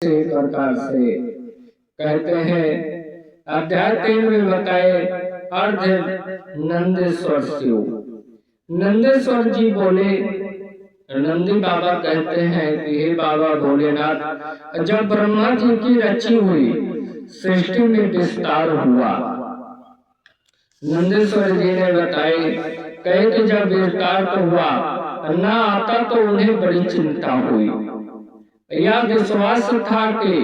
इसी प्रकार से कहते हैं अध्याय 3 में बताए अर्ध नंदेश्वर शिव। नंदेश्वर जी बोले, नंदी बाबा कहते हैं कि हे बाबा भोलेनाथ, जब ब्रह्मा जी की रची हुई सृष्टि में विस्तार हुआ, नंदेश्वर जी ने बताए कहे कि जब विस्तार तो हुआ ना आता तो उन्हें बड़ी चिंता हुई। यह विश्वास था कि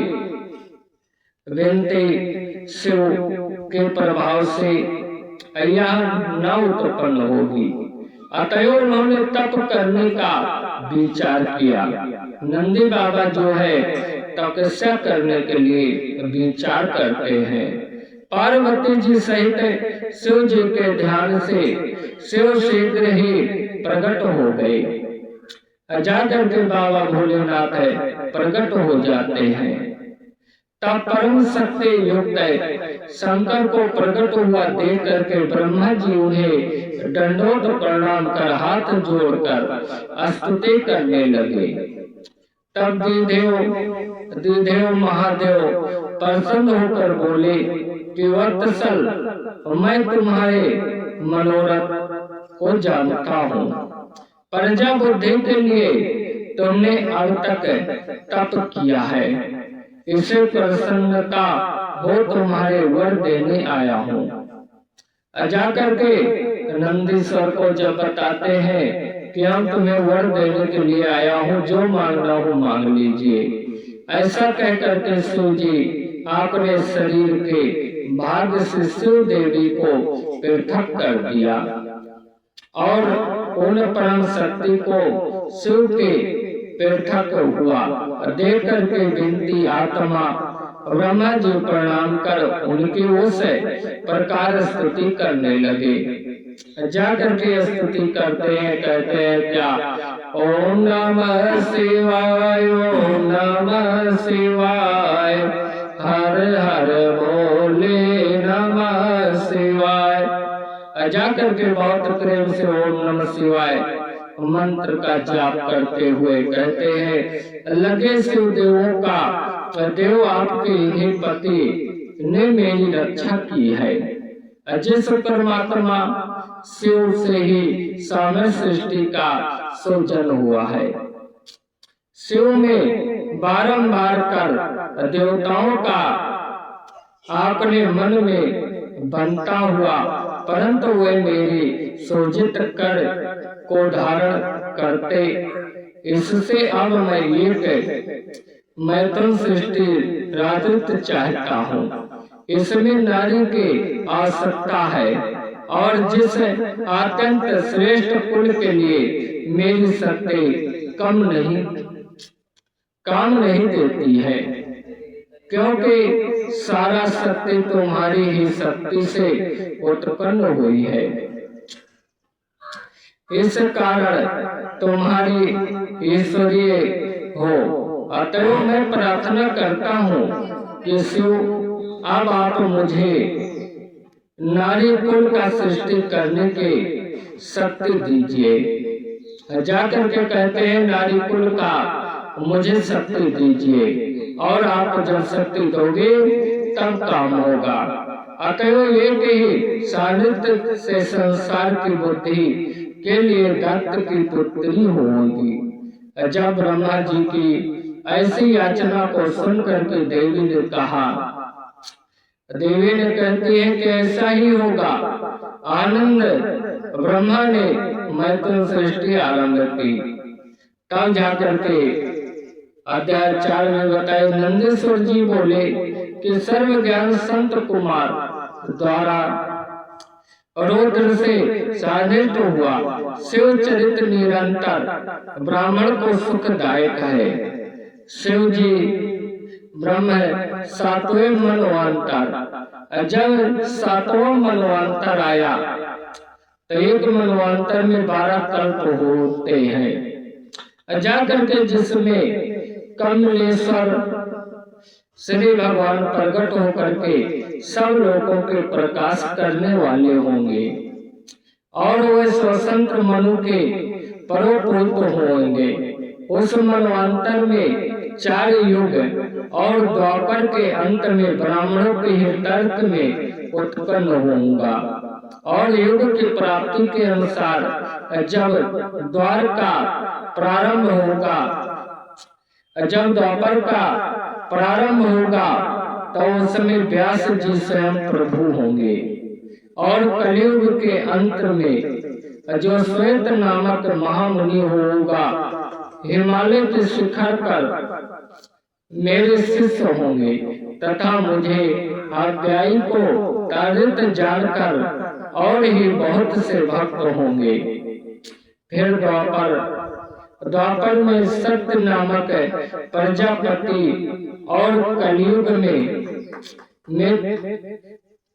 विनती शिव के प्रभाव से यह न उत्पन्न होगी, अतएव उन्होंने तप करने का विचार किया। नंदी बाबा जो है तपस्या करने के लिए विचार करते हैं। पार्वती जी सहित शिव जी के ध्यान से शिव शीघ्र ही प्रकट हो गए। जाकर के बाबा भोलेनाथ प्रकट हो जाते हैं। तब परम शक्ति युक्त शंकर को प्रकट हुआ देख करके ब्रह्मा जी उन्हें दंडोत प्रणाम कर हाथ जोड़कर स्तुति करने लगे। तब दिदेव महादेव प्रसन्न होकर बोले कि वत्सल, मैं तुम्हारे मनोरथ को जानता हूँ। प्रजा बुद्धि के लिए तुमने अब तक तप किया है, इसे प्रसन्नता हो तुम्हारे वर देने आया हूँ। जाकर के नंदीश्वर को जब बताते हैं कि हम तुम्हें वर देने के लिए आया हूँ, जो मांगना हो मांग लीजिए। ऐसा कह करके शिव जी अपने शरीर के भाग से शिव देवी को पृथक कर दिया और उन परम शक्ति को शिव के पृथक हुआ देख करके विनती आत्मा ब्रह्मा जी प्रणाम कर उनकी उस प्रकार स्तुति करने लगे। जाकर के स्तुति करते हैं, कहते हैं क्या, ओम नमः शिवाय, ओम नमः शिवाय, हर हर भोले नमः शिवाय। जाकर के बहुत प्रेम से ओम नमः शिवाय मंत्र का जाप करते हुए कहते हैं, लगे शिव देवों का देव आपके ही पति ने मेरी रक्षा की है। जिस परमात्मा शिव से ही सामय सृष्टि का सृजन हुआ है। शिव में बारंबार कर देवताओं का अपने मन में बनता हुआ, परंतु वे मेरी सृजित कर को धारण करते। इससे अब मैं एक मैथुन सृष्टि राजत्व चाहता हूँ। इसमें नारी की आवश्यकता है और जिस अत्यंत श्रेष्ठ कुल के लिए मेरी शक्ति काम नहीं देती है, क्योंकि सारा शक्ति तुम्हारी ही शक्ति से उत्पन्न हुई है। इस कारण तुम्हारी ईश्वरीय हो। अतएव मैं प्रार्थना करता हूँ कि शिव अब आप मुझे नारी कुल का सृष्टि करने की शक्ति दीजिए। जाकर के कहते हैं नारी कुल का मुझे शक्ति दीजिए और आप जब शक्ति दोगे तब काम होगा। अतएव एक ही सानिध्य से संसार की बुद्धि के लिए दत्त की पुत्री होगी। जब ब्रह्मा जी की ऐसी याचना को सुनकर के देवी ने कहा, देवी ने कहती है कि ऐसा ही होगा। आनंद ब्रह्मा ने मैथुन सृष्टि आरंभ की। तब जाकर के अध्याय 4 में बताए नंदेश्वर जी बोले कि सर्व ज्ञान संत कुमार द्वारा रुद्र से साधित हुआ शिव चरित निरंतर ब्राह्मण को सुखदायक है। शिव जी ब्रह्म 7वें मनवांतर, जब 7वां मनवांतर आया तो एक मनवांतर में 12 कल्प होते हैं। जाकर के जिसमें कमलेश्वर श्री भगवान प्रकट होकर के सब लोगों के प्रकाश करने वाले होंगे और वे स्वतंत्र मनु के परोपुत्र होंगे। उस मनवांतर में 4 युग और द्वापर के अंत में ब्राह्मणों के हितार्थ में उत्पन्न होऊंगा। और युग की प्राप्ति के अनुसार जब द्वापर का प्रारंभ होगा तो उसमें व्यास जी स्वयं प्रभु होंगे। और कलयुग के अंत में जो श्वेत नामक महामुनि होगा, हिमालय के शिखर पर मेरे शिष्य होंगे तथा मुझे आज्ञाई को तारित जानकर और ही बहुत से भक्त होंगे। फिर द्वापर में सत्य नामक प्रजापति और कलयुग में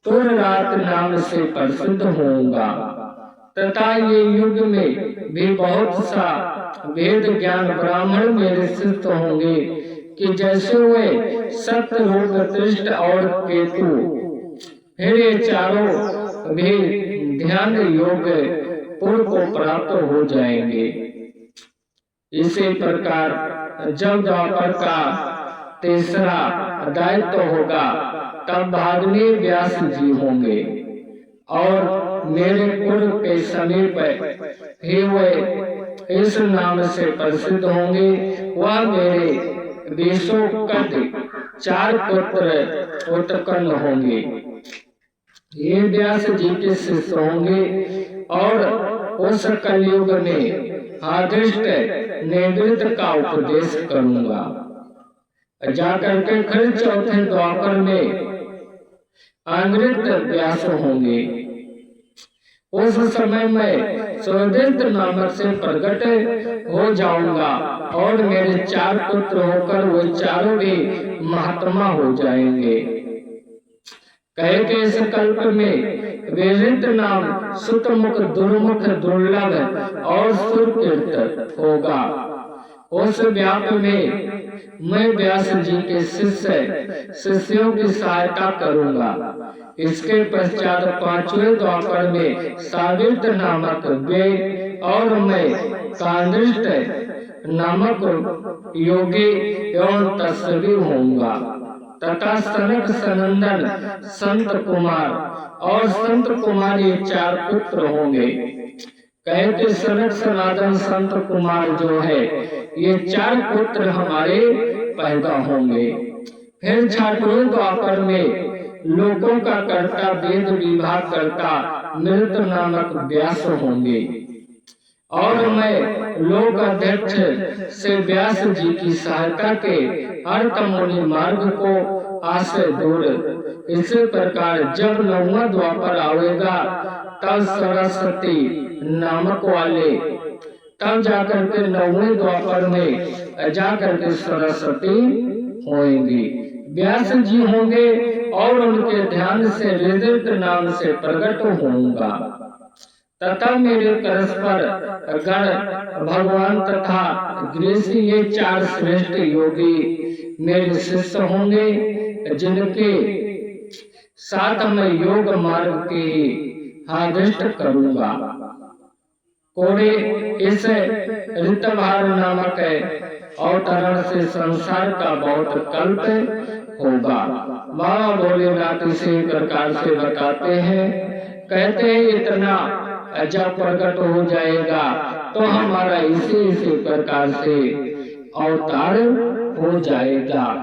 तुर्रात नाम से प्रसिद्ध होगा तथा ये युग में भी बहुत सा वेद ज्ञान ब्राह्मण मेरे शिष्य होंगे कि जैसे वे सत्य रूप त्रिष्ट और केतु। फिर ये चारों भी ध्यान योग पूर्व को प्राप्त हो जाएंगे। इसी प्रकार जब द्वापर का तीसरा दायित्व होगा तब भागने व्यास जी होंगे और मेरे कुल के समीप ही वे इस नाम से प्रसिद्ध होंगे। वह मेरे 20 कद 4 पुत्र उत्पन्न होंगे। ये व्यास जी के शिष्य होंगे और उस कलयुग में आदिष्ट निवृत्त का उपदेश करूंगा। जाकर के फिर चौथे द्वापर में अनृत व्यास होंगे। उस समय मैं सुरदित नामक से प्रकट हो जाऊंगा और मेरे 4 पुत्र होकर वे चारों भी महात्मा हो जाएंगे। कहे के इस कल्प में वेदित नाम सुतमुख दुर्मुख दुर्लभ और सुरकीर्त होगा। उस व्याप में मैं व्यास जी के शिष्यों की सहायता करूंगा। इसके पश्चात 5वें द्वापर में सावित नामक वेद और मैं कांदृष्ट नामक योगी एवं तत्सवी होऊंगा तथा सनक सनंदन संत कुमार और संत कुमार ये 4 पुत्र होंगे। कहते सनक सनातन संत कुमार जो है ये 4 पुत्र हमारे पैदा होंगे। फिर 6वें द्वापर में लोकों का कर्ता वेद विभाग करता मृत नामक व्यास होंगे और मैं लोक अध्यक्ष से व्यास जी की सहायता के अर्थमुनि मार्ग को आश्रय दूर। इसी प्रकार जब 9वां द्वापर आवेगा तब सरस्वती नामक वाले तब जाकर के 9वें द्वापर में जाकर के सरस्वती होंगी। व्यास जी होंगे और उनके ध्यान से हृदय नाम से प्रकट होऊंगा तथा मेरे परस्पर गण भगवान तथा गृहस्थी ये 4 श्रेष्ठ योगी मेरे शिष्य होंगे जिनके साथ मैं योग मार्ग के आदिष्ट करूंगा। कोड़े इस ऋतभार नामक अवतरण से संसार का बहुत कल्प होगा। बाबा भोलेनाथ इसी प्रकार से बताते हैं। कहते हैं इतना जब प्रकट हो जाएगा तो हमारा इसी प्रकार से अवतार हो जाएगा।